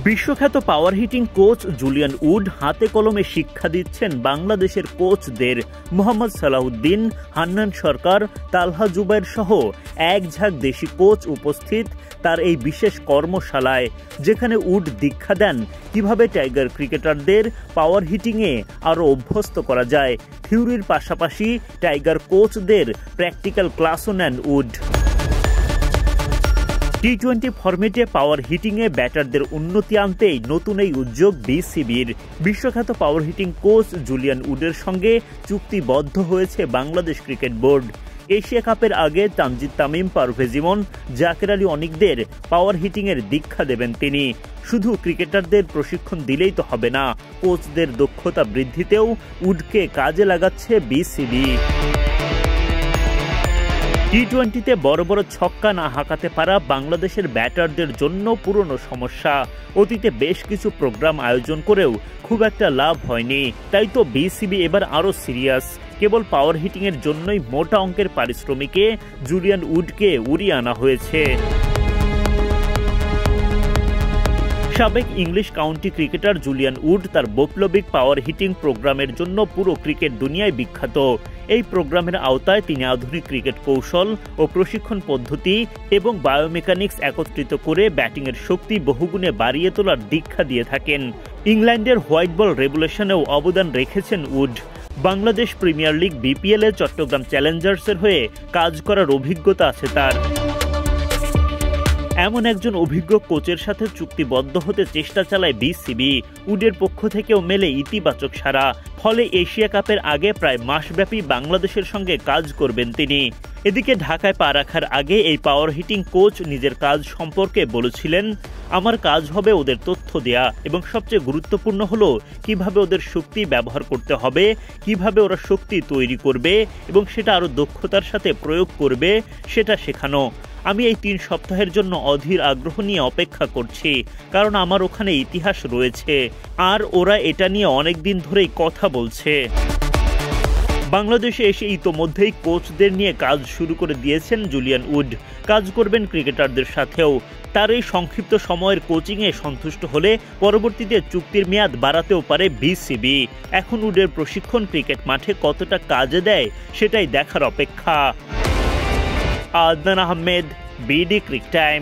বিশ্বখ্যাত পাওয়ার heating coach Julian would হাতে কলমে শিক্ষা দিচ্ছেন বাংলাদেশের কোচদের। মোহাম্মদ সালাউদ্দিন, হান্নান সরকার, তালহা জুবায়ের সহ এক ঝাঁক দেশি কোচ উপস্থিত তার এই বিশেষ কর্মশালায়, যেখানে উড দীক্ষা দেন কিভাবে টাইগার ক্রিকেটারদের পাওয়ার হিটিংয়ে আরও অভ্যস্ত করা যায়। থিওরির পাশাপাশি টাইগার কোচদের প্র্যাকটিক্যাল ক্লাসও নেন উড। টি-20 ফরম্যাটে পাওয়ার হিটিংয়ে ব্যাটারদের উন্নতি আনতেই নতুন এই উদ্যোগ বিসিবির। বিশ্বখ্যাত পাওয়ার হিটিং কোচ জুলিয়ান উডের সঙ্গে চুক্তিবদ্ধ হয়েছে বাংলাদেশ ক্রিকেট বোর্ড। এশিয়া কাপের আগে তানজিদ তামিম, পারভেজ ইমন, জাকের আলী অনিকদের পাওয়ার হিটিংয়ের দীক্ষা দেবেন তিনি। শুধু ক্রিকেটারদের প্রশিক্ষণ দিলেই তো হবে না, কোচদের দক্ষতা বৃদ্ধিতেও উডকে কাজে লাগাচ্ছে বিসিবি। টি-20তে বড় বড় ছক্কা না হাঁকাতে পারা বাংলাদেশের ব্যাটারদের জন্য পুরনো সমস্যা। অতীতে বেশ কিছু প্রোগ্রাম আয়োজন করেও খুব একটা লাভ হয়নি, তাই তো বিসিবি এবার আরও সিরিয়াস। কেবল পাওয়ার হিটিংয়ের জন্যই মোটা অঙ্কের পারিশ্রমিকে জুলিয়ান উডকে উড়িয়ে আনা হয়েছে। সাবেক English county cricketer Julian would তার বৈপ্লবিক পাওয়ার হিটিং প্রোগ্রামের জন্য পুরো ক্রিকেট দুনিয়ায় বিখ্যাত। এই প্রোগ্রামের আওতায় তিনি আধুনিক ক্রিকেট কৌশল ও প্রশিক্ষণ পদ্ধতি এবং বায়োমেকানিক্স একত্রিত করে ব্যাটিংয়ের শক্তি বহুগুণে বাড়িয়ে তোলার দীক্ষা দিয়ে থাকেন। ইংল্যান্ডের হোয়াইট বল রেভলিউশনেও অবদান রেখেছেন উড। বাংলাদেশ প্রিমিয়ার লিগ বিপিএল-এ চট্টগ্রাম চ্যালেঞ্জার্সের হয়ে কাজ করার অভিজ্ঞতা আছে তার। এমন একজন অভিজ্ঞ কোচের সাথে চুক্তিবদ্ধ হতে চেষ্টা চালায় বিসিবি। উডের পক্ষ থেকেও মেলে ইতিবাচক সাড়া। ফলে এশিয়া কাপের আগে প্রায় মাসব্যাপী বাংলাদেশের সঙ্গে কাজ করবেন তিনি। এদিকে ঢাকায় পা রাখার আগে এই পাওয়ার হিটিং কোচ নিজের কাজ সম্পর্কে বলেছিলেন, আমার কাজ হবে ওদের তথ্য দেয়া এবং সবচেয়ে গুরুত্বপূর্ণ হলো কিভাবে ওদের শক্তি ব্যবহার করতে হবে, কিভাবে ওরা শক্তি তৈরি করবে এবং সেটা আরও দক্ষতার সাথে প্রয়োগ করবে সেটা শেখানো। আমি এই 3 সপ্তাহের জন্য অধীর আগ্রহ নিয়ে অপেক্ষা করছি, কারণ আমার ওখানে ইতিহাস রয়েছে আর ওরা এটা নিয়ে অনেক দিন ধরেই কথা বলছে। বাংলাদেশে এসে ইতোমধ্যেই কোচদের নিয়ে কাজ শুরু করে দিয়েছেন জুলিয়ান উড। কাজ করবেন ক্রিকেটারদের সাথেও। তার এই সংক্ষিপ্ত সময়ের কোচিংয়ে সন্তুষ্ট হলে পরবর্তীতে চুক্তির মেয়াদ বাড়াতেও পারে বিসিবি। এখন উডের প্রশিক্ষণ ক্রিকেট মাঠে কতটা কাজে দেয় সেটাই দেখার অপেক্ষা। Adnan Ahmed, BD Cric time.